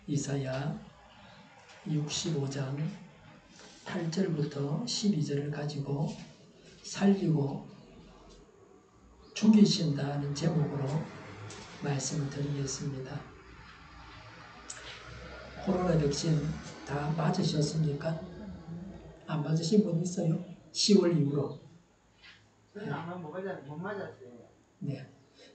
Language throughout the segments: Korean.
이사야 65장 8절부터 12절을 가지고 살리고 죽이신다는 제목으로 말씀을 드리겠습니다. 코로나 백신 다 맞으셨습니까? 안 맞으신 분 있어요? 10월 이후로. 저는 아마 못 맞았어요. 네.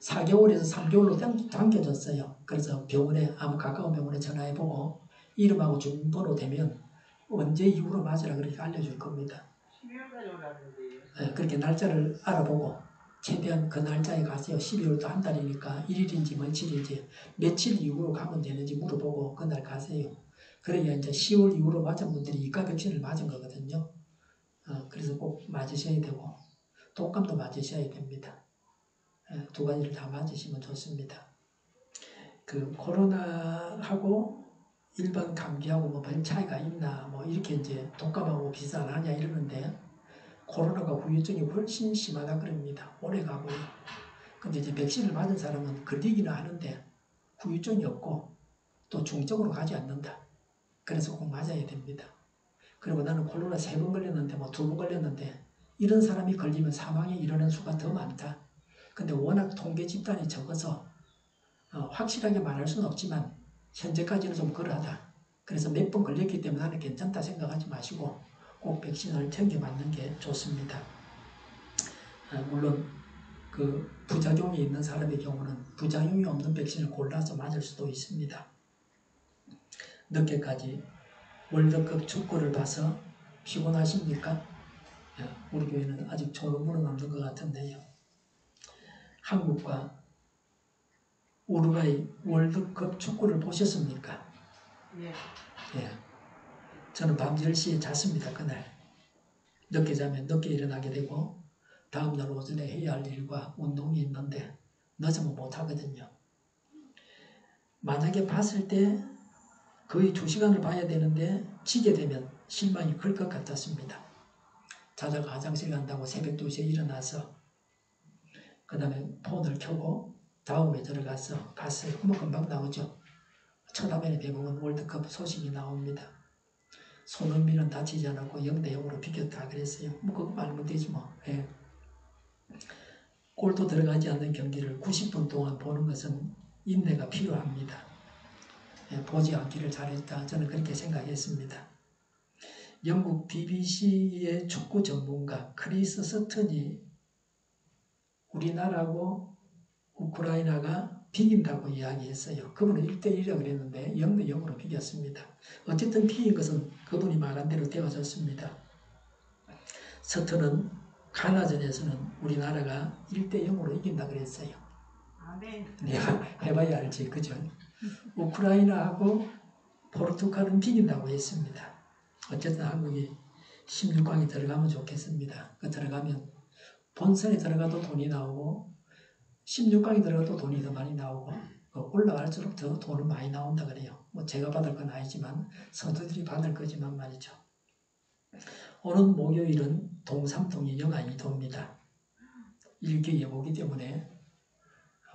4개월에서 3개월로 당겨졌어요. 그래서 병원에, 아마 가까운 병원에 전화해보고 이름하고 주민번호 되면 언제 이후로 맞으라 그렇게 알려줄 겁니다. 12월까지 올라왔는데. 네, 그렇게 날짜를 알아보고 최대한 그 날짜에 가세요. 12월도 한 달이니까 1일인지 며칠인지 며칠 이후로 가면 되는지 물어보고 그날 가세요. 그래야 이제 10월 이후로 맞은 분들이 이가 백신을 맞은 거거든요. 그래서 꼭 맞으셔야 되고 독감도 맞으셔야 됩니다. 두 가지를 다 맞으시면 좋습니다. 그 코로나하고 일반 감기하고 뭐 별 차이가 있나 뭐 이렇게 이제 독감하고 비슷하냐 이러는데 코로나가 후유증이 훨씬 심하다 그럽니다. 오래 가고요. 근데 이제 백신을 맞은 사람은 걸리기는 하는데 후유증이 없고 또 중증으로 가지 않는다. 그래서 꼭 맞아야 됩니다. 그리고 나는 코로나 3번 걸렸는데 뭐 2번 걸렸는데 이런 사람이 걸리면 사망에 이르는 수가 더 많다. 근데 워낙 통계 집단이 적어서 확실하게 말할 수는 없지만 현재까지는 좀 그러하다. 그래서 몇 번 걸렸기 때문에 나는 괜찮다 생각하지 마시고 꼭 백신을 챙겨 맞는 게 좋습니다. 물론 그 부작용이 있는 사람의 경우는 부작용이 없는 백신을 골라서 맞을 수도 있습니다. 늦게까지 월드컵 축구를 봐서 피곤하십니까? 우리 교회는 아직 졸음은 없는 것 같은데요. 한국과 우루과이 월드컵 축구를 보셨습니까? 네. 예. 저는 밤 10시에 잤습니다. 그날. 늦게 자면 늦게 일어나게 되고 다음날 오전에 해야 할 일과 운동이 있는데 늦으면 못하거든요. 만약에 봤을 때 거의 2시간을 봐야 되는데 지게 되면 실망이 클 것 같았습니다. 자다가 화장실 간다고 새벽 2시에 일어나서 그 다음에 폰을 켜고 다음에 들어가서 봤어요. 뭐 금방 나오죠. 첫 화면에 대부분 월드컵 소식이 나옵니다. 손흥민은 다치지 않았고 0대0으로 비겼다 그랬어요. 뭐 그거 말면 되지 뭐. 예. 골도 들어가지 않는 경기를 90분 동안 보는 것은 인내가 필요합니다. 예, 보지 않기를 잘했다. 저는 그렇게 생각했습니다. 영국 BBC의 축구 전문가 크리스 서튼이 우리나라하고 우크라이나가 비긴다고 이야기했어요. 그분은 1대1이라고 그랬는데 0대0으로 비겼습니다. 어쨌든 비긴 것은 그분이 말한 대로 되어졌습니다. 서튼은 가나전에서는 우리나라가 1대0으로 이긴다 그랬어요. 아멘. 내가 해봐야 알지, 그죠? 우크라이나하고 포르투갈은 비긴다고 했습니다. 어쨌든 한국이 16강에 들어가면 좋겠습니다. 그 들어가면 본선에 들어가도 돈이 나오고 16강에 들어가도 돈이 더 많이 나오고 올라갈수록 더 돈은 많이 나온다 그래요. 뭐 제가 받을 건 아니지만 선수들이 받을 거지만 말이죠. 오는 목요일은 동삼통이 영하 2도입니다. 일기예보이기 때문에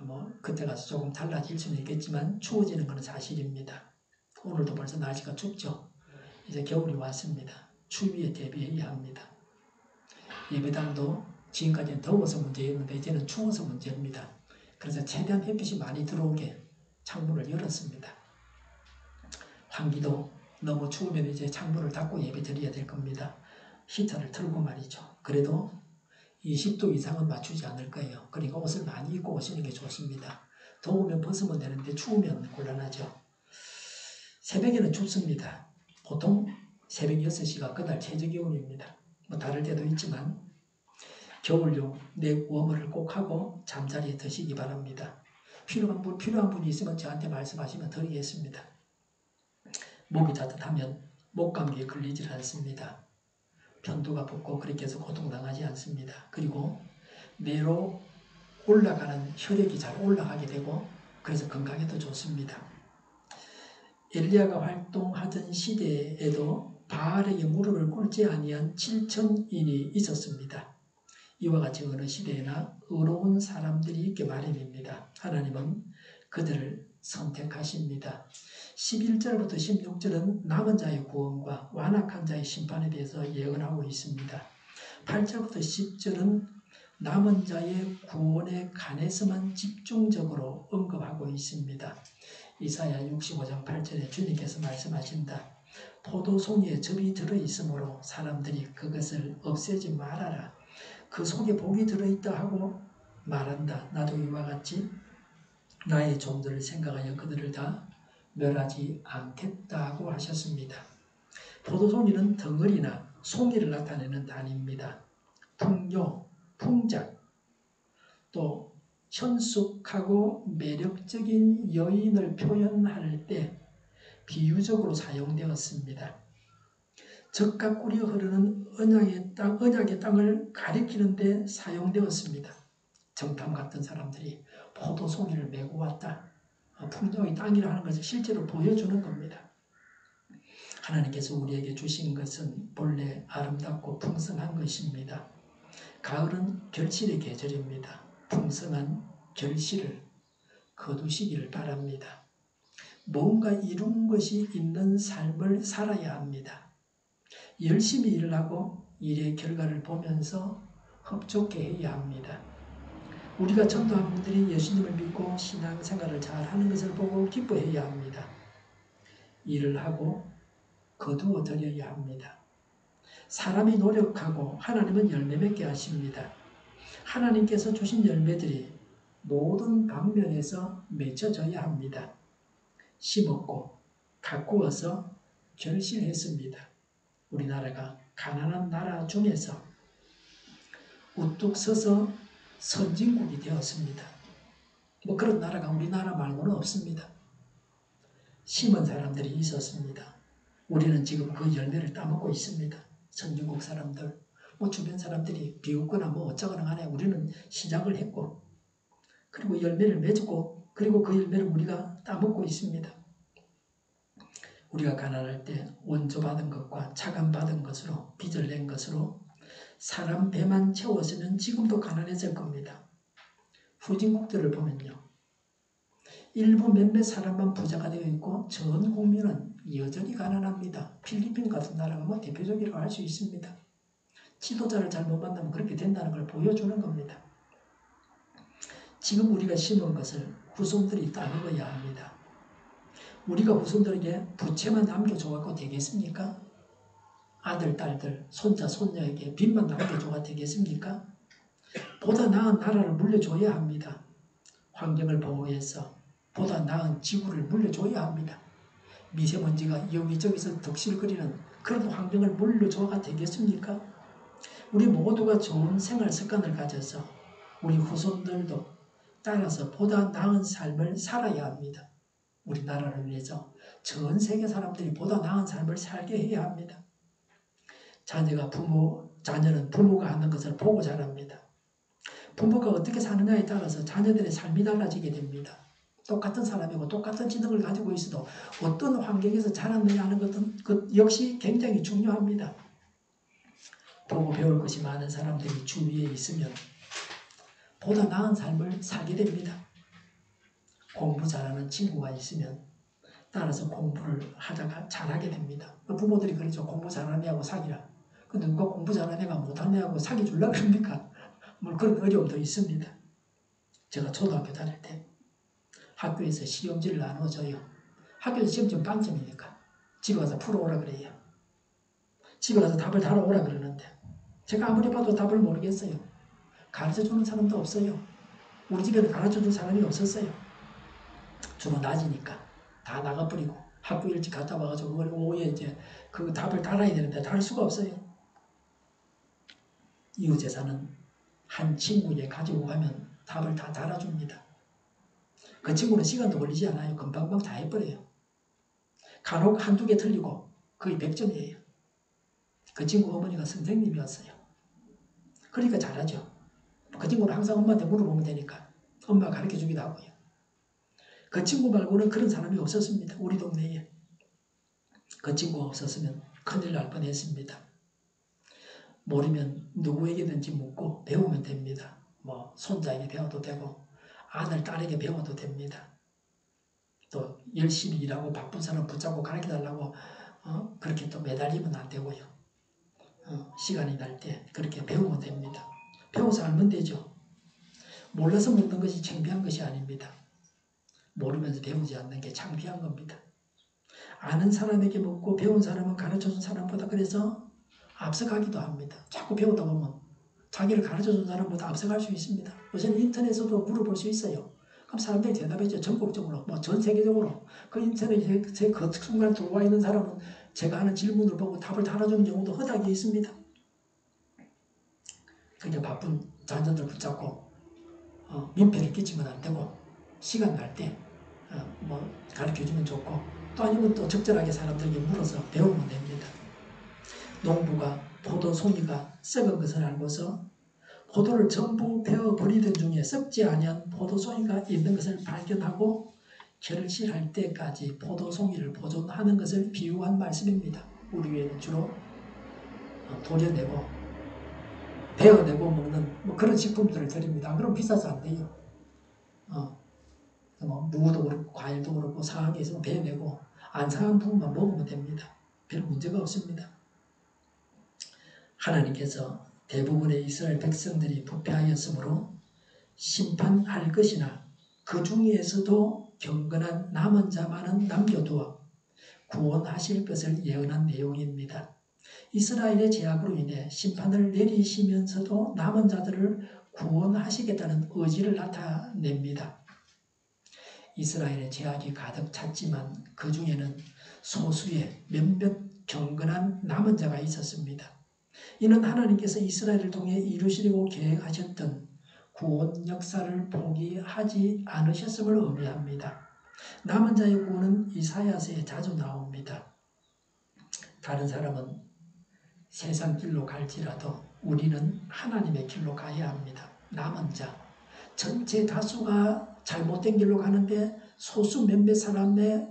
뭐 그때 가서 조금 달라질 수는 있겠지만 추워지는 것은 사실입니다. 오늘도 벌써 날씨가 춥죠. 이제 겨울이 왔습니다. 추위에 대비해야 합니다. 예배당도 지금까지는 더워서 문제였는데 이제는 추워서 문제입니다. 그래서 최대한 햇빛이 많이 들어오게 창문을 열었습니다. 환기도 너무 추우면 이제 창문을 닫고 예배 드려야 될 겁니다. 히터를 틀고 말이죠. 그래도 20도 이상은 맞추지 않을 거예요. 그러니까 옷을 많이 입고 오시는 게 좋습니다. 더우면 벗으면 되는데 추우면 곤란하죠. 새벽에는 춥습니다. 보통 새벽 6시가 그날 최저기온입니다. 뭐 다를 때도 있지만 겨울용 넥워머를 꼭 하고 잠자리에 드시기 바랍니다. 필요한 분이 있으면 저한테 말씀하시면 드리겠습니다. 목이 따뜻하면 목감기에 걸리질 않습니다. 편두가 붙고 그렇게 해서 고통당하지 않습니다. 그리고 뇌로 올라가는 혈액이 잘 올라가게 되고 그래서 건강에도 좋습니다. 엘리야가 활동하던 시대에도 바알에게 무릎을 꿇지 아니한 7,000인이 있었습니다. 이와 같이 어느 시대에나 의로운 사람들이 있게 마련입니다. 하나님은 그들을 선택하십니다. 11절부터 16절은 남은 자의 구원과 완악한 자의 심판에 대해서 예언하고 있습니다. 8절부터 10절은 남은 자의 구원에 관해서만 집중적으로 언급하고 있습니다. 이사야 65장 8절에 주님께서 말씀하신다. 포도송이에 즙이 들어있으므로 사람들이 그것을 없애지 말아라. 그 속에 복이 들어있다 하고 말한다. 나도 이와 같이 나의 종들을 생각하여 그들을 다 멸하지 않겠다고 하셨습니다. 포도송이는 덩어리나 송이를 나타내는 단위입니다. 풍요, 풍작, 또 현숙하고 매력적인 여인을 표현할 때 비유적으로 사용되었습니다. 젖과 꿀이 흐르는 언약의 땅을 가리키는 데 사용되었습니다. 정탐 같은 사람들이 포도송이를 메고 왔다. 풍요의 땅이라 하는 것을 실제로 보여주는 겁니다. 하나님께서 우리에게 주신 것은 본래 아름답고 풍성한 것입니다. 가을은 결실의 계절입니다. 풍성한 결실을 거두시기를 바랍니다. 뭔가 이룬 것이 있는 삶을 살아야 합니다. 열심히 일을 하고 일의 결과를 보면서 흡족해 해야 합니다. 우리가 전도한 분들이 예수님을 믿고 신앙생활을 잘하는 것을 보고 기뻐해야 합니다. 일을 하고 거두어 드려야 합니다. 사람이 노력하고 하나님은 열매 맺게 하십니다. 하나님께서 주신 열매들이 모든 방면에서 맺혀져야 합니다. 심었고 가꾸어서 결실했습니다. 우리나라가 가난한 나라 중에서 우뚝 서서 선진국이 되었습니다. 그런 나라가 우리나라 말고는 없습니다. 심은 사람들이 있었습니다. 우리는 지금 그 열매를 따먹고 있습니다. 선진국 사람들, 주변 사람들이 비웃거나 어쩌거나 간에 우리는 시작을 했고, 그리고 열매를 맺고, 그리고 그 열매를 우리가 따먹고 있습니다. 우리가 가난할 때 원조받은 것과 차감받은 것으로, 빚을 낸 것으로 사람 배만 채웠으면 지금도 가난해질 겁니다. 후진국들을 보면요, 일부 몇몇 사람만 부자가 되어 있고 전 국민은 여전히 가난합니다. 필리핀 같은 나라가 대표적이라고 할 수 있습니다. 지도자를 잘못 만나면 그렇게 된다는 걸 보여주는 겁니다. 지금 우리가 심은 것을 후손들이 따먹어야 합니다. 우리가 후손들에게 부채만 남겨줘갖고 되겠습니까? 아들, 딸들, 손자, 손녀에게 빚만 남겨줘가 되겠습니까? 보다 나은 나라를 물려줘야 합니다. 환경을 보호해서 보다 나은 지구를 물려줘야 합니다. 미세먼지가 여기저기서 덕실거리는 그런 환경을 물려줘가 되겠습니까? 우리 모두가 좋은 생활 습관을 가져서 우리 후손들도 따라서 보다 나은 삶을 살아야 합니다. 우리나라를 위해서 전 세계 사람들이 보다 나은 삶을 살게 해야 합니다. 자녀는 부모가 하는 것을 보고 자랍니다. 부모가 어떻게 사느냐에 따라서 자녀들의 삶이 달라지게 됩니다. 똑같은 사람이고 똑같은 지능을 가지고 있어도 어떤 환경에서 자랐느냐 하는 것은 역시 굉장히 중요합니다. 보고 배울 것이 많은 사람들이 주위에 있으면 보다 나은 삶을 살게 됩니다. 공부 잘하는 친구가 있으면 따라서 공부를 하다가 잘하게 됩니다. 부모들이 그러죠. 공부 잘하는 애하고 사귀라. 근데 누가 공부 잘하는 애가 못하는 애하고 사귀 주려고 그럽니까? 그런 어려움도 있습니다. 제가 초등학교 다닐 때 학교에서 시험지를 나눠줘요. 학교에서 시험지 빵점이니까 집에 가서 풀어오라 그래요. 집에 가서 답을 달아오라 그러는데 제가 아무리 봐도 답을 모르겠어요. 가르쳐주는 사람도 없어요. 우리 집에는 가르쳐줄 사람이 없었어요. 주로 낮이니까 다 나가버리고 학교 일찍 갔다 와가지고 오후에 이제 그 답을 달아야 되는데 달 수가 없어요. 이웃제사는 한 친구에게 가지고 가면 답을 다 달아줍니다. 그 친구는 시간도 걸리지 않아요. 금방금방 다 해버려요. 간혹 한두 개 틀리고 거의 100점이에요. 그 친구 어머니가 선생님이었어요. 그러니까 잘하죠. 그 친구는 항상 엄마한테 물어보면 되니까 엄마가 가르쳐주기도 하고요. 그 친구 말고는 그런 사람이 없었습니다. 우리 동네에. 그 친구가 없었으면 큰일 날 뻔했습니다. 모르면 누구에게든지 묻고 배우면 됩니다. 손자에게 배워도 되고 아들, 딸에게 배워도 됩니다. 또 열심히 일하고 바쁜 사람 붙잡고 가르쳐달라고 그렇게 또 매달리면 안 되고요. 시간이 날 때 그렇게 배우면 됩니다. 배워서 알면 되죠. 몰라서 묻는 것이 창피한 것이 아닙니다. 모르면서 배우지 않는 게 창피한 겁니다. 아는 사람에게 묻고 배운 사람은 가르쳐준 사람보다 그래서 앞서가기도 합니다. 자꾸 배우다 보면 자기를 가르쳐준 사람보다 앞서갈 수 있습니다. 요새는 인터넷에서도 물어볼 수 있어요. 그럼 사람들이 대답했죠. 전국적으로, 전 세계적으로. 그 인터넷에 그 순간 들어와 있는 사람은 제가 하는 질문을 보고 답을 달아주는 경우도 허다하게 있습니다. 그러니까 바쁜 자녀들 붙잡고 민폐를 끼치면 안 되고 시간 날 때 가르쳐주면 좋고 또 아니면 또 적절하게 사람들에게 물어서 배우면 됩니다. 농부가 포도 송이가 썩은 것을 알고서 포도를 전부 베어버리던 중에 썩지 아니한 포도송이가 있는 것을 발견하고 결실할 때까지 포도송이를 보존하는 것을 비유한 말씀입니다. 우리 교회는 주로 도려내고 베어내고 먹는 그런 식품들을 드립니다. 그럼 비싸서 안 돼요. 무도 그렇고 과일도 그렇고 상한 게 있으면 베어내고 안 상한 부분만 먹으면 됩니다. 별 문제가 없습니다. 하나님께서 대부분의 이스라엘 백성들이 부패하였으므로 심판할 것이나 그 중에서도 경건한 남은 자만은 남겨두어 구원하실 것을 예언한 내용입니다. 이스라엘의 죄악으로 인해 심판을 내리시면서도 남은 자들을 구원하시겠다는 의지를 나타냅니다. 이스라엘의 죄악이 가득 찼지만 그 중에는 소수의 몇몇 경건한 남은 자가 있었습니다. 이는 하나님께서 이스라엘을 통해 이루시려고 계획하셨던 구원 역사를 포기하지 않으셨음을 의미합니다. 남은 자의 구원은 이사야서에 자주 나옵니다. 다른 사람은 세상 길로 갈지라도 우리는 하나님의 길로 가야 합니다. 남은 자, 전체 다수가 잘못된 길로 가는데 소수 몇몇 사람이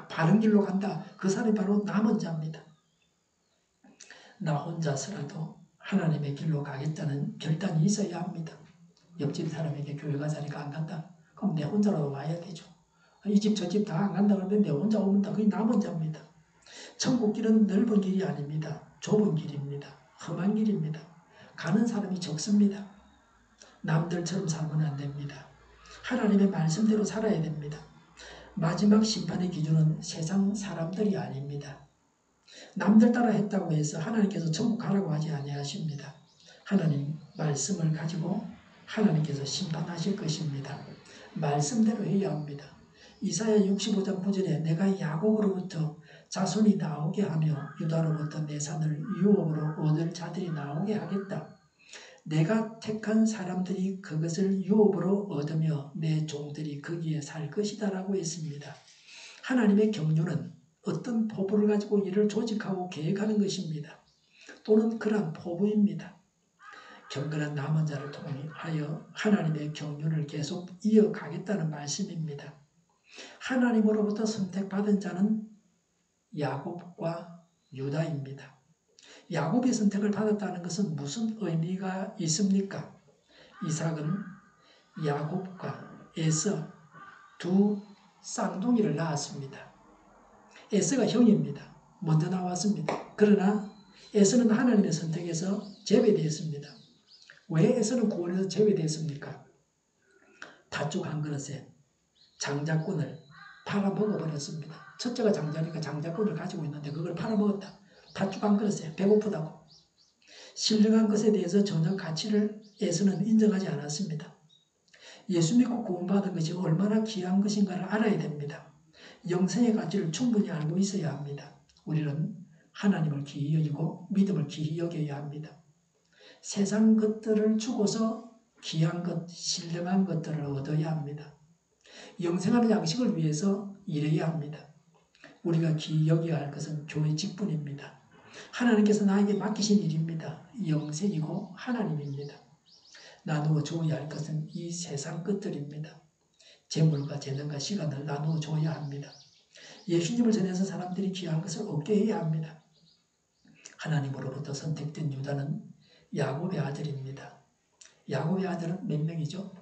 바른 길로 간다. 그 사람이 바로 남은 자입니다. 나 혼자서라도 하나님의 길로 가겠다는 결단이 있어야 합니다. 옆집 사람에게 교회 가자니까 안 간다. 그럼 내 혼자라도 와야 되죠. 이 집 저 집 다 안 간다 그러면 내 혼자 오면 다 그게 남은 자입니다. 천국 길은 넓은 길이 아닙니다. 좁은 길입니다. 험한 길입니다. 가는 사람이 적습니다. 남들처럼 살면 안 됩니다. 하나님의 말씀대로 살아야 됩니다. 마지막 심판의 기준은 세상 사람들이 아닙니다. 남들 따라 했다고 해서 하나님께서 천국 가라고 하지 아니하십니다. 하나님 말씀을 가지고 하나님께서 심판하실 것입니다. 말씀대로 해야 합니다. 이사야 65장 9절에 내가 야곱으로부터 자손이 나오게 하며 유다로부터 내 산을 유업으로 얻을 자들이 나오게 하겠다. 내가 택한 사람들이 그것을 유업으로 얻으며 내 종들이 거기에 살 것이다 라고 했습니다. 하나님의 경륜은 어떤 포부를 가지고 일을 조직하고 계획하는 것입니다. 또는 그러한 포부입니다. 경건한 남은 자를 통하여 하나님의 경륜을 계속 이어가겠다는 말씀입니다. 하나님으로부터 선택받은 자는 야곱과 유다입니다. 야곱이 선택을 받았다는 것은 무슨 의미가 있습니까? 이삭은 야곱과 에서 두 쌍둥이를 낳았습니다. 에서가 형입니다. 먼저 나왔습니다. 그러나 에서는 하나님의 선택에서 제외되었습니다. 왜 에서는 구원에서 제외되었습니까? 팥죽 한 그릇에 장자권을 팔아먹어버렸습니다. 첫째가 장자니까 장자권을 가지고 있는데 그걸 팔아먹었다. 팥죽 한 그릇에 배고프다고. 신령한 것에 대해서 전혀 가치를 에서는 인정하지 않았습니다. 예수 믿고 구원받은 것이 얼마나 귀한 것인가를 알아야 됩니다. 영생의 가치를 충분히 알고 있어야 합니다. 우리는 하나님을 귀히 여기고 믿음을 귀히 여겨야 합니다. 세상 것들을 주고서 귀한 것, 신령한 것들을 얻어야 합니다. 영생하는 양식을 위해서 일해야 합니다. 우리가 귀히 여겨야 할 것은 교회 직분입니다. 하나님께서 나에게 맡기신 일입니다. 영생이고 하나님입니다. 나누어 줘야 할 것은 이 세상 것들입니다. 재물과 재능과 시간을 나누어 줘야 합니다. 예수님을 전해서 사람들이 귀한 것을 얻게 해야 합니다. 하나님으로부터 선택된 유다는 야곱의 아들입니다. 야곱의 아들은 몇 명이죠?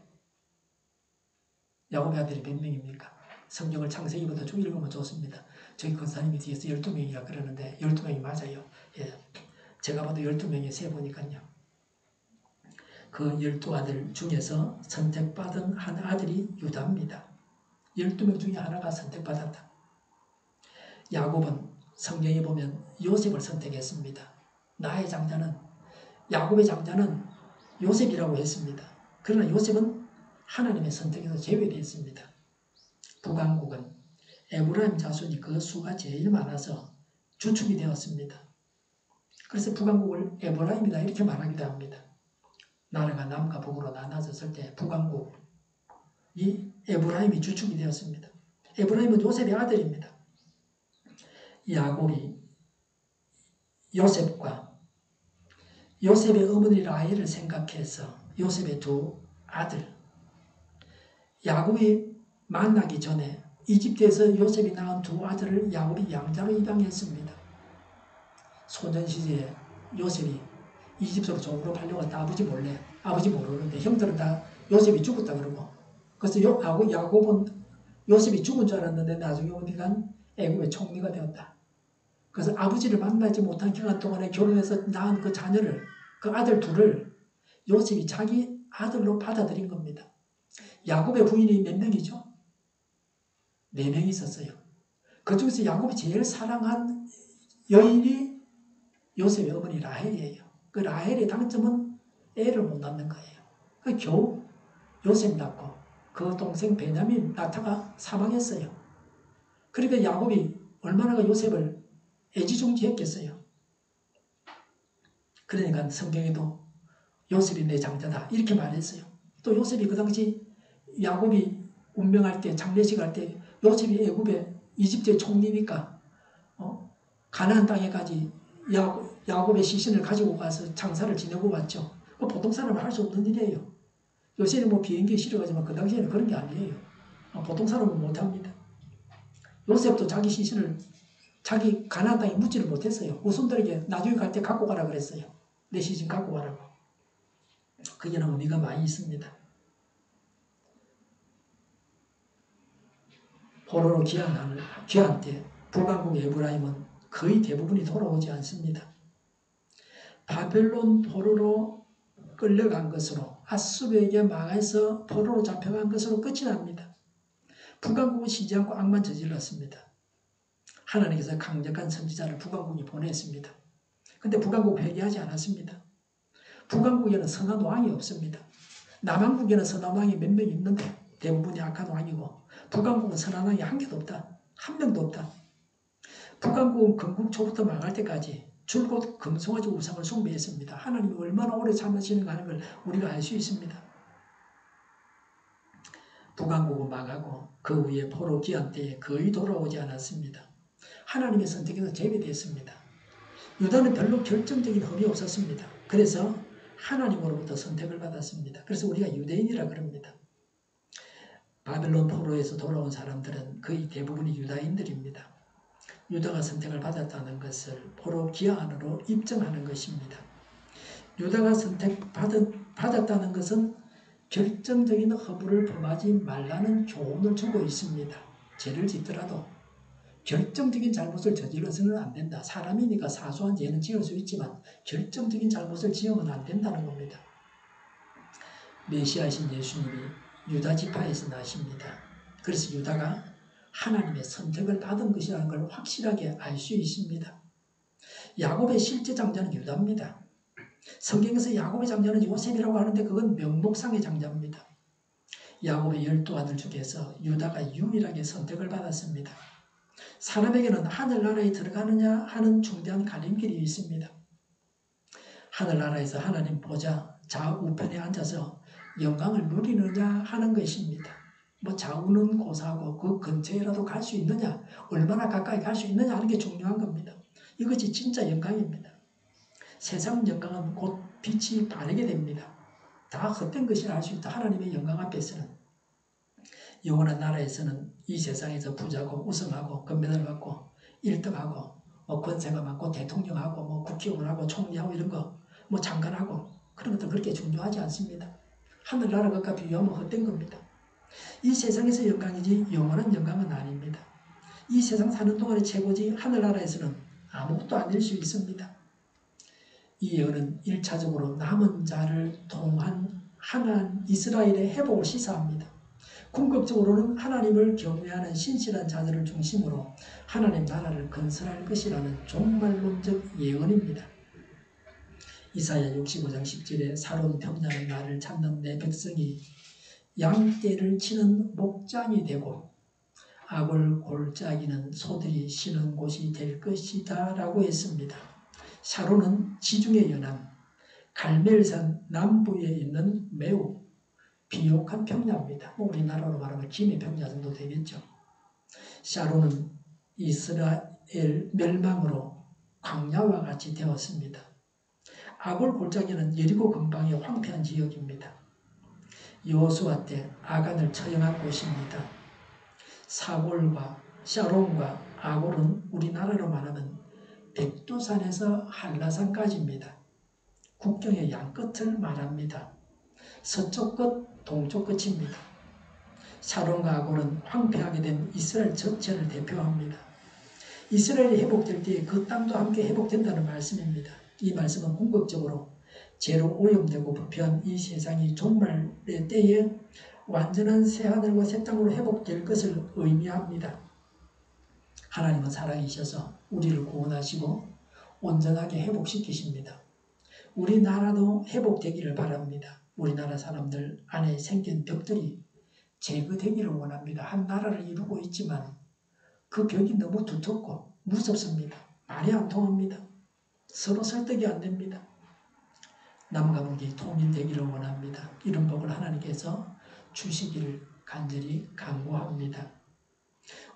야곱의 아들이 몇 명입니까? 성경을 창세기부터 쭉 읽으면 좋습니다. 저희 권사님이 뒤에서 12명이라 그러는데 12명이 맞아요. 예. 제가 봐도 12명이 세 보니까요. 그 12아들 중에서 선택받은 한 아들이 유다입니다. 12명 중에 하나가 선택받았다. 야곱은 성경에 보면 요셉을 선택했습니다. 나의 장자는, 야곱의 장자는 요셉이라고 했습니다. 그러나 요셉은 하나님의 선택에서 제외되었습니다. 북왕국은 에브라임 자손이 그 수가 제일 많아서 주축이 되었습니다. 그래서 북왕국을 에브라임이다 이렇게 말하기도 합니다. 나라가 남과 북으로 나눠졌을 때 북왕국이 에브라임이 주축이 되었습니다. 에브라임은 요셉의 아들입니다. 야곱이 요셉의 어머니 라헬을 생각해서 요셉의 두 아들 야곱이 만나기 전에 이집트에서 요셉이 낳은 두 아들을 야곱이 양자로 입양했습니다. 소년 시절에 요셉이 이집트로 종으로 팔려갔다 아버지 몰래, 아버지 모르는데 형들은 다 요셉이 죽었다 그러고 그래서 야곱은 요셉이 죽은 줄 알았는데 나중에 어디가 애굽의 총리가 되었다. 그래서 아버지를 만나지 못한 기간 동안에 결혼해서 낳은 그 자녀를, 그 아들 둘을 요셉이 자기 아들로 받아들인 겁니다. 야곱의 부인이 몇 명이죠? 4명이 있었어요. 그 중에서 야곱이 제일 사랑한 여인이 요셉의 어머니 라헬이에요. 그 라헬의 단점은 애를 못 낳는 거예요. 그 겨우 요셉 낳고 그 동생 베냐민 낳다가 사망했어요. 그러니까 야곱이 얼마나 요셉을 애지중지했겠어요. 그러니까 성경에도 요셉이 내 장자다 이렇게 말했어요. 또 요셉이 그 당시 야곱이 운명할 때 장례식 할 때 요셉이 애굽의 이집트의 총리니까 가나안 땅에까지 야곱의 시신을 가지고 가서 장사를 지내고 왔죠. 보통 사람은 할 수 없는 일이에요. 요새는 뭐 비행기 실어가지만 그 당시에는 그런 게 아니에요. 보통 사람은 못합니다. 요셉도 자기 시신을 자기 가나안 땅에 묻지를 못했어요. 후손들에게 나중에 갈 때 갖고 가라 그랬어요. 내 시신 갖고 가라고. 그게는 의미가 많이 있습니다. 포로로 귀환 때 북왕국 에브라임은 거의 대부분이 돌아오지 않습니다. 바벨론 포로로 끌려간 것으로 아수르에게 망해서 포로로 잡혀간 것으로 끝이 납니다. 북왕국은 쉬지 않고 악만 저질렀습니다. 하나님께서 강력한 선지자를 북왕국에 보냈습니다. 근데 북왕국 회개하지 않았습니다. 북왕국에는 선한 왕이 없습니다. 남왕국에는 선한 왕이 몇 명 있는데 대부분이 악한 왕이고 북왕국은 선한 왕이 한 개도 없다. 한 명도 없다. 북왕국은 건국 초부터 망할 때까지 줄곧 금송아지 우상을 숭배했습니다. 하나님이 얼마나 오래 참으시는가 하는 걸 우리가 알 수 있습니다. 북왕국은 망하고 그 후에 포로 귀환 때에 거의 돌아오지 않았습니다. 하나님의 선택에서 제외됐습니다. 유다는 별로 결정적인 흠이 없었습니다. 그래서 하나님으로부터 선택을 받았습니다. 그래서 우리가 유대인이라 그럽니다. 바벨론 포로에서 돌아온 사람들은 거의 대부분이 유다인들입니다. 유다가 선택을 받았다는 것을 포로 귀환으로 입증하는 것입니다. 유다가 선택받았다는 것은 결정적인 허물을 범하지 말라는 교훈을 주고 있습니다. 죄를 짓더라도 결정적인 잘못을 저질러서는 안 된다. 사람이니까 사소한 죄는 지을 수 있지만 결정적인 잘못을 지으면 안 된다는 겁니다. 메시아이신 예수님이 유다 지파에서 나십니다. 그래서 유다가 하나님의 선택을 받은 것이라는 걸 확실하게 알 수 있습니다. 야곱의 실제 장자는 유다입니다. 성경에서 야곱의 장자는 요셉이라고 하는데 그건 명목상의 장자입니다. 야곱의 12아들 중에서 유다가 유일하게 선택을 받았습니다. 사람에게는 하늘나라에 들어가느냐 하는 중대한 갈림길이 있습니다. 하늘나라에서 하나님 보좌 좌우편에 앉아서 영광을 누리느냐 하는 것입니다. 뭐 좌우는 고사하고 그 근처에라도 갈 수 있느냐, 얼마나 가까이 갈 수 있느냐 하는 게 중요한 겁니다. 이것이 진짜 영광입니다. 세상 영광은 곧 빛이 바르게 됩니다. 다 헛된 것이라 할 수 있다. 하나님의 영광 앞에서는. 영원한 나라에서는 이 세상에서 부자고 우승하고 금메달 받고 1등하고 권세가 많고 대통령하고 국회의원하고 총리하고 이런 거 장관하고 그런 것들 그렇게 중요하지 않습니다. 하늘나라가 비유하면 헛된 겁니다. 이 세상에서 영광이지 영원한 영광은 아닙니다. 이 세상 사는 동안의 최고지 하늘나라에서는 아무것도 아닐 수 있습니다. 이 예언은 1차적으로 남은 자를 통한 이스라엘의 회복을 시사합니다. 궁극적으로는 하나님을 경외하는 신실한 자들을 중심으로 하나님 나라를 건설할 것이라는 종말론적 예언입니다. 이사야 65장 10절에 사로운 평야는 나를 찾는 내 백성이 양떼를 치는 목장이 되고 아골 골짜기는 소들이 쉬는 곳이 될 것이다 라고 했습니다. 샤론은 지중해 연안 갈멜산 남부에 있는 매우 비옥한 평야입니다. 우리나라로 말하면 김해 평야 정도 되겠죠. 샤론은 이스라엘 멸망으로 광야와 같이 되었습니다. 아골 골짜기는 여리고 근방의 황폐한 지역입니다. 여호수아 때 아간을 처형한 곳입니다. 사골과 샤론과 아골은 우리나라로 말하면 백두산에서 한라산까지입니다. 국경의 양끝을 말합니다. 서쪽 끝, 동쪽 끝입니다. 샤론과 아골은 황폐하게 된 이스라엘 전체를 대표합니다. 이스라엘이 회복될 때에 그 땅도 함께 회복된다는 말씀입니다. 이 말씀은 궁극적으로 죄로 오염되고 부패한 이 세상이 종말의 때에 완전한 새하늘과 새 땅으로 회복될 것을 의미합니다. 하나님은 사랑이셔서 우리를 구원하시고 온전하게 회복시키십니다. 우리나라도 회복되기를 바랍니다. 우리나라 사람들 안에 생긴 벽들이 제거되기를 원합니다. 한 나라를 이루고 있지만 그 벽이 너무 두텁고 무섭습니다. 말이 안 통합니다. 서로 설득이 안 됩니다. 남과 북이 통일되기를 원합니다. 이런 복을 하나님께서 주시기를 간절히 간구합니다.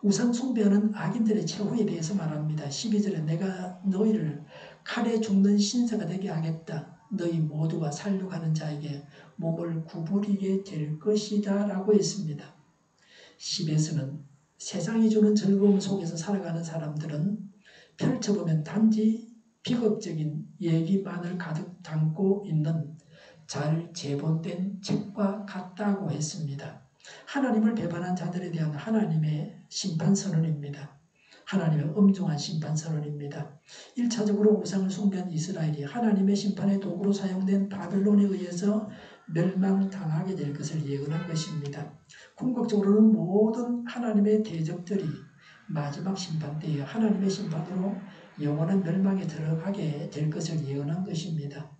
우상 숭배하는 악인들의 최후에 대해서 말합니다. 12절에 내가 너희를 칼에 죽는 신세가 되게 하겠다. 너희 모두가 살육하는 자에게 몸을 구부리게 될 것이다 라고 했습니다. 10에서는 세상이 주는 즐거움 속에서 살아가는 사람들은 펼쳐보면 단지 비극적인 얘기만을 가득 담고 있는 잘 제본된 책과 같다고 했습니다. 하나님을 배반한 자들에 대한 하나님의 심판선언입니다. 하나님의 엄중한 심판선언입니다. 1차적으로 우상을 숭배한 이스라엘이 하나님의 심판의 도구로 사용된 바벨론에 의해서 멸망당하게 될 것을 예언한 것입니다. 궁극적으로는 모든 하나님의 대적들이 마지막 심판 때에 하나님의 심판으로 영원한 멸망에 들어가게 될 것을 예언한 것입니다.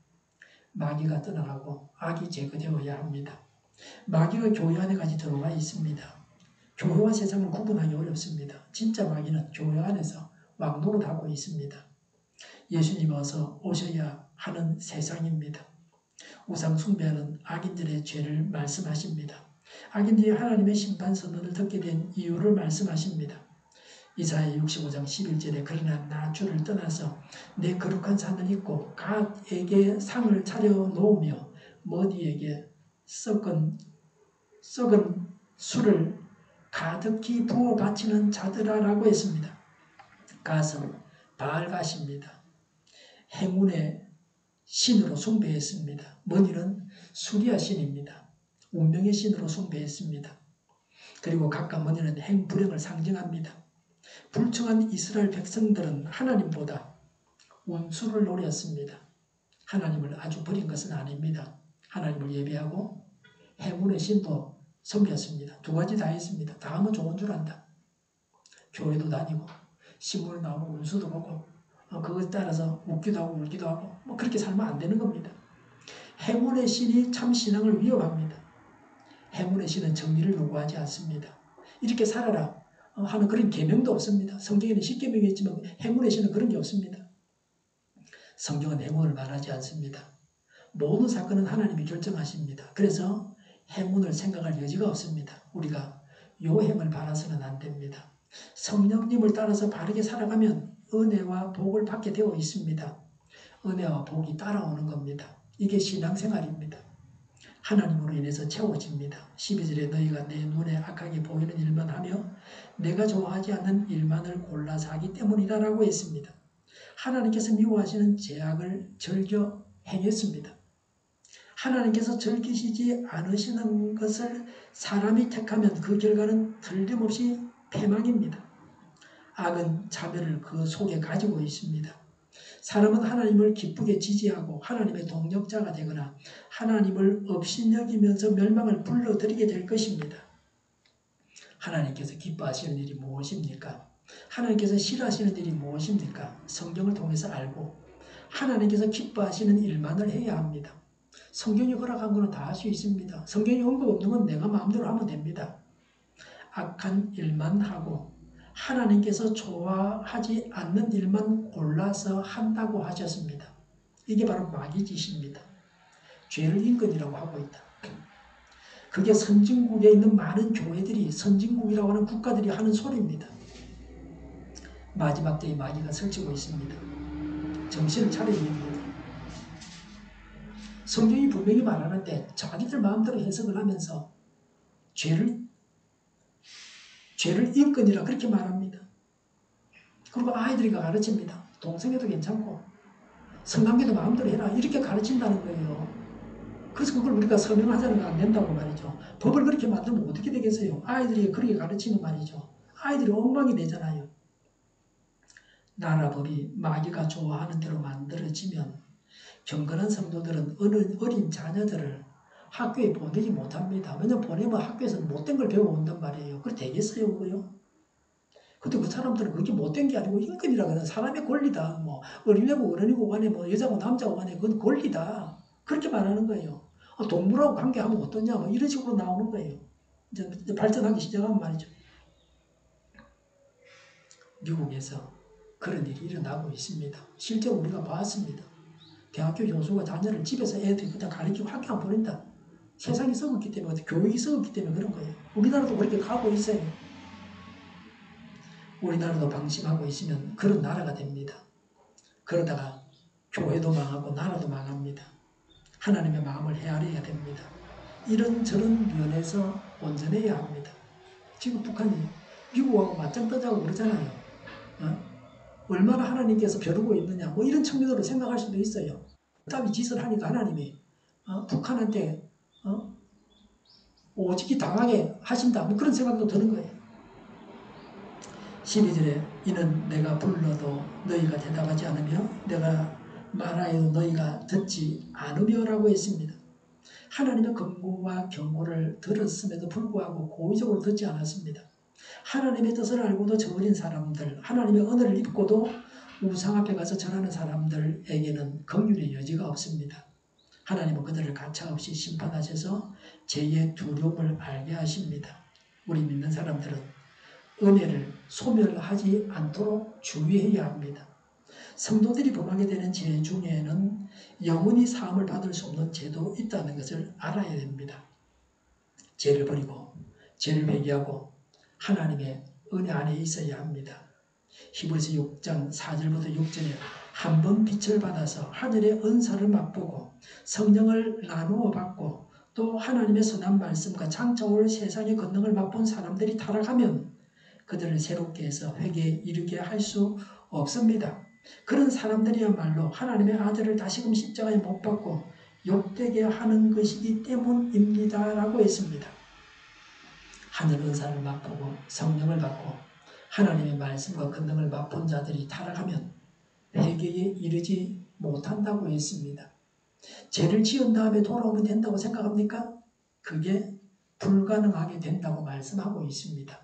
마귀가 떠나가고 악이 제거되어야 합니다. 마귀가 교회 안에까지 들어와 있습니다. 교회와 세상을 구분하기 어렵습니다. 진짜 마귀는 교회 안에서 왕노릇하고 있습니다. 예수님 어서 오셔야 하는 세상입니다. 우상 숭배하는 악인들의 죄를 말씀하십니다. 악인들이 하나님의 심판 선언을 듣게 된 이유를 말씀하십니다. 이사야 65장 11절에 그러나 나 주를 떠나서 내 거룩한 산을 잇고 갓에게 상을 차려놓으며 머디에게 썩은 술을 가득히 부어 바치는 자들아라고 했습니다. 갓은 바알갓입니다. 행운의 신으로 숭배했습니다. 머디는 수리아 신입니다. 운명의 신으로 숭배했습니다. 그리고 각각 머디는 행불행을 상징합니다. 불청한 이스라엘 백성들은 하나님보다 운수를 노렸습니다. 하나님을 아주 버린 것은 아닙니다. 하나님을 예배하고 행운의 신도 섬겼습니다. 두 가지 다 했습니다. 다 하면 좋은 줄 안다. 교회도 다니고 신문을 나오고 운수도 보고 그것에 따라서 웃기도 하고 울기도 하고 그렇게 살면 안 되는 겁니다. 행운의 신이 참 신앙을 위협합니다. 행운의 신은 정리를 요구하지 않습니다. 이렇게 살아라 하는 그런 계명도 없습니다. 성경에는 10계명이 있지만 행운의 신은 그런 게 없습니다. 성경은 행운을 말하지 않습니다. 모든 사건은 하나님이 결정하십니다. 그래서 행운을 생각할 여지가 없습니다. 우리가 요행을 바라서는 안 됩니다. 성령님을 따라서 바르게 살아가면 은혜와 복을 받게 되어 있습니다. 은혜와 복이 따라오는 겁니다. 이게 신앙생활입니다. 하나님으로 인해서 채워집니다. 12절에 너희가 내 눈에 악하게 보이는 일만 하며 내가 좋아하지 않는 일만을 골라서 하기 때문이다 라고 했습니다. 하나님께서 미워하시는 죄악을 즐겨 행했습니다. 하나님께서 즐기시지 않으시는 것을 사람이 택하면 그 결과는 틀림없이 패망입니다. 악은 자멸을 그 속에 가지고 있습니다. 사람은 하나님을 기쁘게 지지하고 하나님의 동력자가 되거나 하나님을 업신여기면서 멸망을 불러들이게 될 것입니다. 하나님께서 기뻐하시는 일이 무엇입니까? 하나님께서 싫어하시는 일이 무엇입니까? 성경을 통해서 알고 하나님께서 기뻐하시는 일만을 해야 합니다. 성경이 허락한 것은 다 할 수 있습니다. 성경이 언급 없는 건 내가 마음대로 하면 됩니다. 악한 일만 하고 하나님께서 좋아하지 않는 일만 골라서 한다고 하셨습니다. 이게 바로 마귀 짓입니다. 죄를 인권이라고 하고 있다. 그게 선진국에 있는 많은 교회들이 선진국이라고 하는 국가들이 하는 소리입니다. 마지막 때에 마귀가 설치고 있습니다. 정신을 차려야 됩니다. 성경이 분명히 말하는데 자기들 마음대로 해석을 하면서 죄를 인권이라 그렇게 말합니다. 그리고 아이들이 가르칩니다. 동성애도 괜찮고 성관계도 마음대로 해라 이렇게 가르친다는 거예요. 그래서 그걸 우리가 서명하자는 거 안 된다고 말이죠. 법을 그렇게 만들면 어떻게 되겠어요? 아이들이 그렇게 가르치면 말이죠. 아이들이 엉망이 되잖아요. 나라 법이 마귀가 좋아하는 대로 만들어지면 경건한 성도들은 어린 자녀들을 학교에 보내지 못합니다. 왜냐면 보내면 학교에서는 못된 걸 배워온단 말이에요. 그래 되겠어요, 그거요? 근데 그 사람들은 그게 못된 게 아니고 인권이라 그러는 사람의 권리다. 뭐 어린애고 어른이고 간에 뭐 여자고 남자고 간에 그건 권리다. 그렇게 말하는 거예요. 동물하고 관계하면 어떠냐 뭐 이런 식으로 나오는 거예요. 이제 발전하기 시작하면 말이죠. 미국에서 그런 일이 일어나고 있습니다. 실제 우리가 봤습니다. 대학교 교수가 자녀를 집에서 애들 그냥 가르치고 학교 안 보낸다. 세상이 썩었기 때문에, 교육이 썩었기 때문에 그런 거예요. 우리나라도 그렇게 가고 있어요. 우리나라도 방심하고 있으면 그런 나라가 됩니다. 그러다가 교회도 망하고 나라도 망합니다. 하나님의 마음을 헤아려야 됩니다. 이런저런 면에서 온전해야 합니다. 지금 북한이 미국하고 맞짱 떠자고 그러잖아요. 얼마나 하나님께서 벼르고 있느냐 뭐 이런 측면으로 생각할 수도 있어요. 답이 짓을 하니까 하나님이 북한한테 오직이 당하게 하신다 뭐 그런 생각도 드는 거예요. 12절에 이는 내가 불러도 너희가 대답하지 않으며 내가 말하여도 너희가 듣지 않으며 라고 했습니다. 하나님의 권고와 경고를 들었음에도 불구하고 고의적으로 듣지 않았습니다. 하나님의 뜻을 알고도 저버린 사람들, 하나님의 은혜를 입고도 우상 앞에 가서 절하는 사람들에게는 긍휼의 여지가 없습니다. 하나님은 그들을 가차없이 심판하셔서 죄의 두려움을 알게 하십니다. 우리 믿는 사람들은 은혜를 소멸하지 않도록 주의해야 합니다. 성도들이 범하게 되는 죄 중에는 영원히 사함을 받을 수 없는 죄도 있다는 것을 알아야 됩니다. 죄를 버리고 죄를 회개하고 하나님의 은혜 안에 있어야 합니다. 히브리서 6장 4절부터 6절에 한 번 빛을 받아서 하늘의 은사를 맛보고 성령을 나누어 받고 또 하나님의 선한 말씀과 창조올 세상의 권능을 맛본 사람들이 타락하면 그들을 새롭게 해서 회개에 이르게 할 수 없습니다. 그런 사람들이야말로 하나님의 아들을 다시금 십자가에 못 박고 욕되게 하는 것이기 때문입니다. 라고 했습니다. 하늘 은사를 맛보고 성령을 받고 하나님의 말씀과 권능을 맛본 자들이 타락하면 회개에 이르지 못한다고 했습니다. 죄를 지은 다음에 돌아오면 된다고 생각합니까? 그게 불가능하게 된다고 말씀하고 있습니다.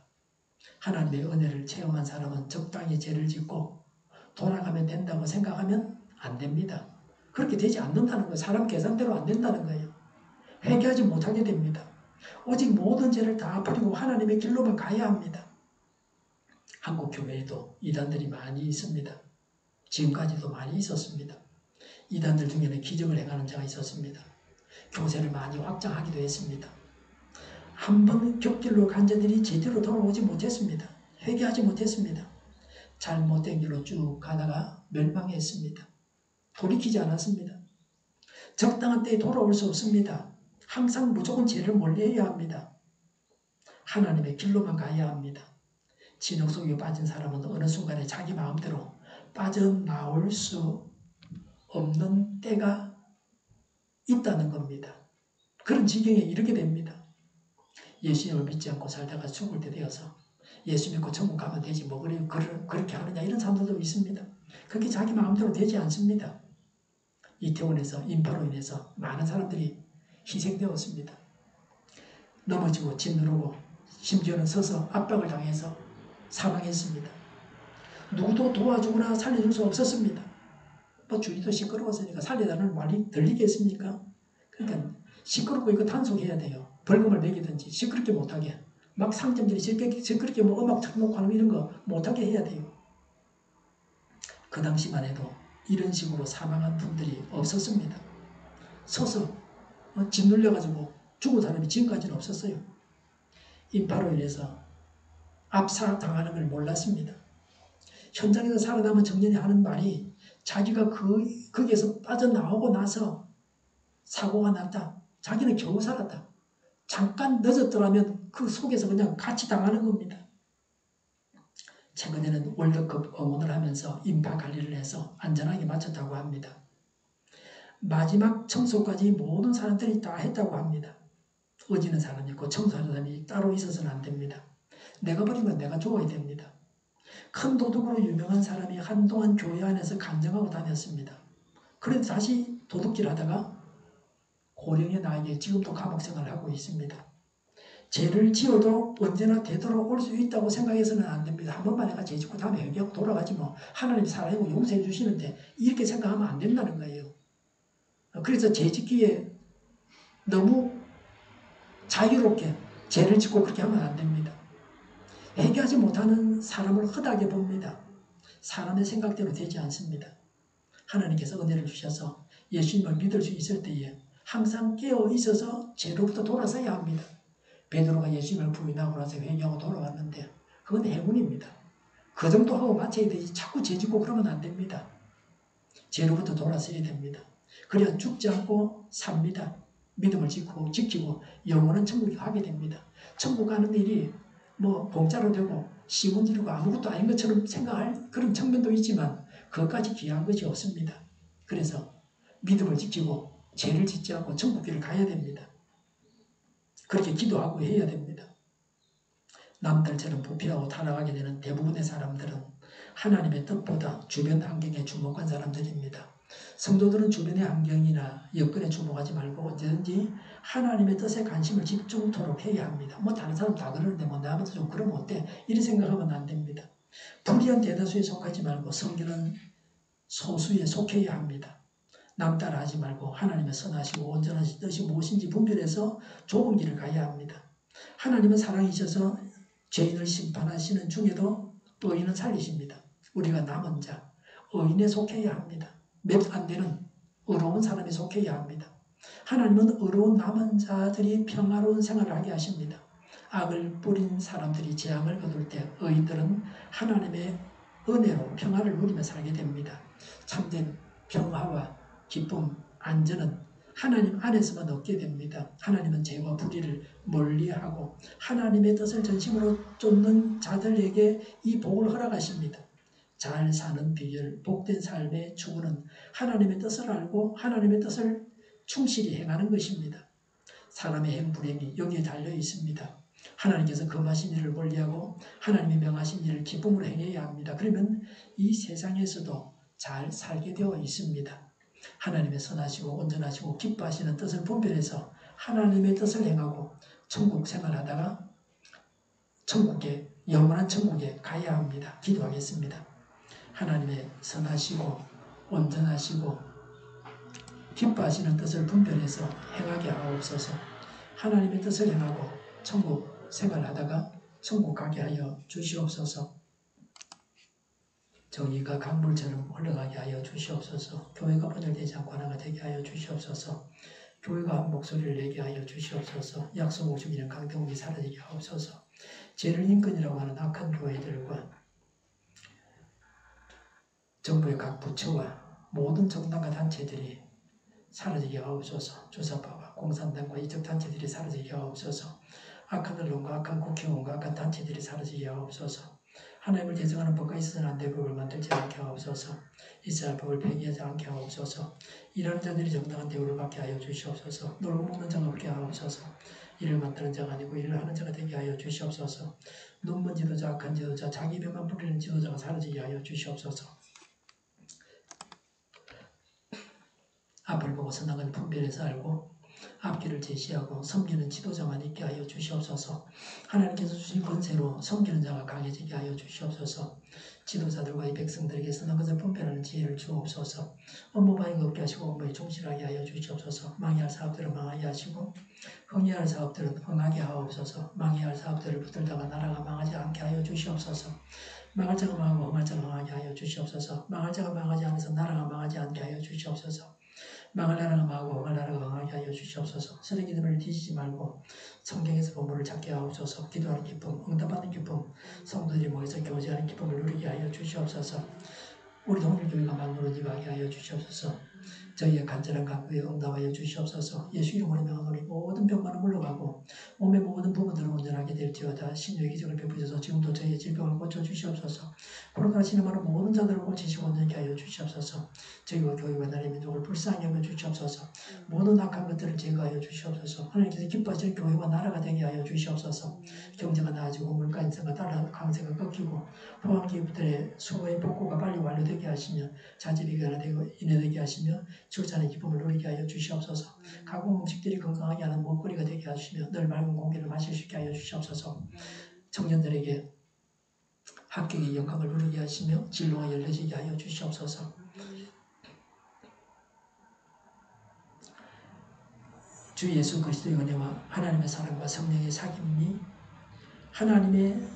하나님의 은혜를 체험한 사람은 적당히 죄를 짓고 돌아가면 된다고 생각하면 안 됩니다. 그렇게 되지 않는다는 거예요. 사람 계산대로 안 된다는 거예요. 회개하지 못하게 됩니다. 오직 모든 죄를 다 버리고 하나님의 길로만 가야 합니다. 한국 교회에도 이단들이 많이 있습니다. 지금까지도 많이 있었습니다. 이단들 중에는 기적을 행하는 자가 있었습니다. 교세를 많이 확장하기도 했습니다. 한 번 격길로 간 자들이 제대로 돌아오지 못했습니다. 회개하지 못했습니다. 잘못된 길로 쭉 가다가 멸망했습니다. 돌이키지 않았습니다. 적당한 때에 돌아올 수 없습니다. 항상 무조건 죄를 멀리해야 합니다. 하나님의 길로만 가야 합니다. 진흙 속에 빠진 사람은 어느 순간에 자기 마음대로 빠져나올 수 없는 때가 있다는 겁니다. 그런 지경에 이르게 됩니다. 예수님을 믿지 않고 살다가 죽을 때 되어서 예수 믿고 천국 가면 되지 뭐 그렇게 하느냐 이런 사람들도 있습니다. 그렇게 자기 마음대로 되지 않습니다. 이태원에서 인파로 인해서 많은 사람들이 희생되었습니다. 넘어지고 짓누르고 심지어는 서서 압박을 당해서 사망했습니다. 누구도 도와주거나 살려줄 수 없었습니다. 뭐 주위도 시끄러웠으니까 살려달라는 말이 들리겠습니까? 그러니까 시끄럽고 이거 단속해야 돼요. 벌금을 매기든지 시끄럽게 못하게. 막 상점들이 시끄럽게 뭐 음악 틀어놓고 하는 이런 거 못하게 해야 돼요. 그 당시만 해도 이런 식으로 사망한 분들이 없었습니다. 서서 짓눌려가지고 죽은 사람이 지금까지는 없었어요. 인파로 인해서 압사당하는 걸 몰랐습니다. 현장에서 살아남은 청년이 하는 말이 자기가 거기에서 빠져나오고 나서 사고가 났다. 자기는 겨우 살았다. 잠깐 늦었더라면 그 속에서 그냥 같이 당하는 겁니다. 최근에는 월드컵 응원을 하면서 인파 관리를 해서 안전하게 마쳤다고 합니다. 마지막 청소까지 모든 사람들이 다 했다고 합니다. 어지는 사람이 있고 청소하는 사람이 따로 있어서는 안 됩니다. 내가 버린 건 내가 줘야 됩니다. 큰 도둑으로 유명한 사람이 한동안 교회 안에서 간증하고 다녔습니다. 그런데 다시 도둑질하다가 고령의 나이에 지금도 감옥 생활을 하고 있습니다. 죄를 지어도 언제나 되돌아올 수 있다고 생각해서는 안 됩니다. 한 번만 내가 죄 짓고 다음에 회개하고 돌아가지 뭐 하나님이 살아있고 용서해 주시는데 이렇게 생각하면 안 된다는 거예요. 그래서 죄 짓기에 너무 자유롭게 죄를 짓고 그렇게 하면 안 됩니다. 회개하지 못하는 사람을 허다하게 봅니다. 사람의 생각대로 되지 않습니다. 하나님께서 은혜를 주셔서 예수님을 믿을 수 있을 때에 항상 깨어 있어서 죄로부터 돌아서야 합니다. 베드로가 예수님을 부인하고 나서 회개하고 돌아왔는데 그건 행운입니다. 그 정도 하고 마쳐야 되지 자꾸 죄 짓고 그러면 안 됩니다. 죄로부터 돌아서야 됩니다. 그래야 죽지 않고 삽니다. 믿음을 지키고 영원한 천국에 가게 됩니다. 천국 가는 일이 뭐 공짜로 되고 쉬운 일이고 아무것도 아닌 것처럼 생각할 그런 측면도 있지만 그것까지 귀한 것이 없습니다. 그래서 믿음을 지키고 죄를 짓지 않고 천국길을 가야 됩니다. 그렇게 기도하고 해야 됩니다. 남들처럼 부패하고 타락하게 되는 대부분의 사람들은 하나님의 뜻보다 주변 환경에 주목한 사람들입니다. 성도들은 주변의 환경이나 여건에 주목하지 말고 언제든지 하나님의 뜻에 관심을 집중토록 해야 합니다. 뭐 다른 사람 다 그러는데 뭐 나부터 좀 그러면 어때? 이런 생각하면 안 됩니다. 불의한 대다수에 속하지 말고 성결한 소수에 속해야 합니다. 남 따라하지 말고 하나님의 선하시고 온전한 뜻이 무엇인지 분별해서 좁은 길을 가야 합니다. 하나님은 사랑이셔서 죄인을 심판하시는 중에도 의인은 살리십니다. 우리가 남은 자, 의인에 속해야 합니다. 몇 안 되는 의로운 사람에 속해야 합니다. 하나님은 의로운 남은 자들이 평화로운 생활을 하게 하십니다. 악을 뿌린 사람들이 재앙을 거둘 때 의인들은 하나님의 은혜로 평화를 누리며 살게 됩니다. 참된 평화와 기쁨, 안전은 하나님 안에서만 얻게 됩니다. 하나님은 죄와 불의를 멀리하고 하나님의 뜻을 전심으로 쫓는 자들에게 이 복을 허락하십니다. 잘 사는 비결, 복된 삶의 추구는 하나님의 뜻을 알고 하나님의 뜻을 충실히 행하는 것입니다. 사람의 행불행이 여기에 달려 있습니다. 하나님께서 금하신 일을 멀리하고 하나님이 명하신 일을 기쁨으로 행해야 합니다. 그러면 이 세상에서도 잘 살게 되어 있습니다. 하나님의 선하시고 온전하시고 기뻐하시는 뜻을 분별해서 하나님의 뜻을 행하고 천국 생활하다가 영원한 천국에 가야 합니다. 기도하겠습니다. 하나님의 선하시고 온전하시고 기뻐하시는 뜻을 분별해서 행하게 하옵소서. 하나님의 뜻을 행하고 천국 생활하다가 천국 가게 하여 주시옵소서. 정의가 강물처럼 흘러가게 하여 주시옵소서. 교회가 분열되지 않고 하나가 되게 하여 주시옵소서. 교회가 한 목소리를 내게 하여 주시옵소서. 약속 50년 강동이 사라지게 하옵소서. 죄를 인권이라고 하는 악한 교회들과 정부의 각 부처와 모든 정당과 단체들이 사라지게 하옵소서. 주사파와 공산당과 이적 단체들이 사라지게 하옵소서. 악한 언론과 악한 국회의원과 악한 단체들이 사라지게 하옵소서. 하나님을 대적하는 법과 있어서는 안 될 법을 만들지 않게 하옵소서. 이스라엘 법을 폐기하지 않게 하옵소서. 이런 자들이 정당한 대우를 받게 하여 주시옵소서. 놀고 먹는 자 없게 하옵소서. 일을 맡는 자가 아니고 일을 하는 자가 되게 하여 주시옵소서. 눈먼 지도자, 악한 지도자, 자기 배만 부리는 지도자가 사라지게 하여 주시옵소서. 앞을 보고 선악을 분별해서 알고 앞길을 제시하고 섬기는 지도자만 있게 하여 주시옵소서. 하나님께서 주신 권세로 섬기는 자가 강해지게 하여 주시옵소서. 지도자들과 이 백성들에게 선한 것을 분별하는 지혜를 주옵소서. 업무방해가 없게 하시고 업무에 충실하게 하여 주시옵소서. 망해할 사업들을 망하게 하시고 흥해할 사업들은 흥하게 하옵소서. 망해할 사업들을 붙들다가 나라가 망하지 않게 하여 주시옵소서. 망할 자가 망하고 흥할 자가 망하게 하여 주시옵소서. 망할 자가 망하지 않아서 나라가 망하지 않게 하여 주시옵소서. 망할 나라가 망하고 흥할 나라가 망하게 하여 주시옵소서. 쓰레기 기도를 뒤지지 말고 성경에서 본문을 찾게 하옵소서. 기도하는 기쁨, 응답받는 기쁨, 성도들이 모여서 교제하는 기쁨을 누리게 하여 주시옵소서. 우리 동일교회가 만들어지게 하여 주시옵소서. 저희의 간절한 간구에 응답하여 주시옵소서. 예수 이름으로 명하노니 모든 병만은 물러가고 몸의 모든 부분들을 온전하게 될지어다. 신유의 기적을 베푸셔서 지금도 저희의 질병을 고쳐주시옵소서. 코로나 신음하는 모든 자들을 고치시고 온전케 하여 주시옵소서. 저희와 교회와 나라의 민족을 불쌍히 여겨 주시옵소서. 모든 악한 것들을 제거하여 주시옵소서. 하나님께서 기뻐하시는 교회와 나라가 되게 하여 주시옵소서. 경제가 나아지고 물가 인상과 달러 강세가 꺾이고 포항기업들의 수거의 복구가 빨리 완료되게 하시며 자질이 인해되게 하시며 출산의 기쁨을 누리게 하여 주시옵소서. 가공 음식들이 건강하게 하는 먹거리가 되게 하시며 늘 맑은 공기를 마실 수 있게 하여 주시옵소서. 청년들에게 합격의 영광을 누리게 하시며 진로가 열려지게 하여 주시옵소서. 주 예수 그리스도의 은혜와 하나님의 사랑과 성령의 사귐이 하나님의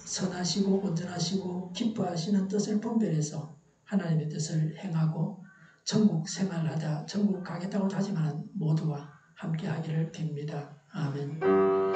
선하시고 온전하시고 기뻐하시는 뜻을 분별해서 하나님의 뜻을 행하고 천국 생활하다 천국 가겠다고 다짐하는 모두와 함께 하기를 빕니다. 아멘.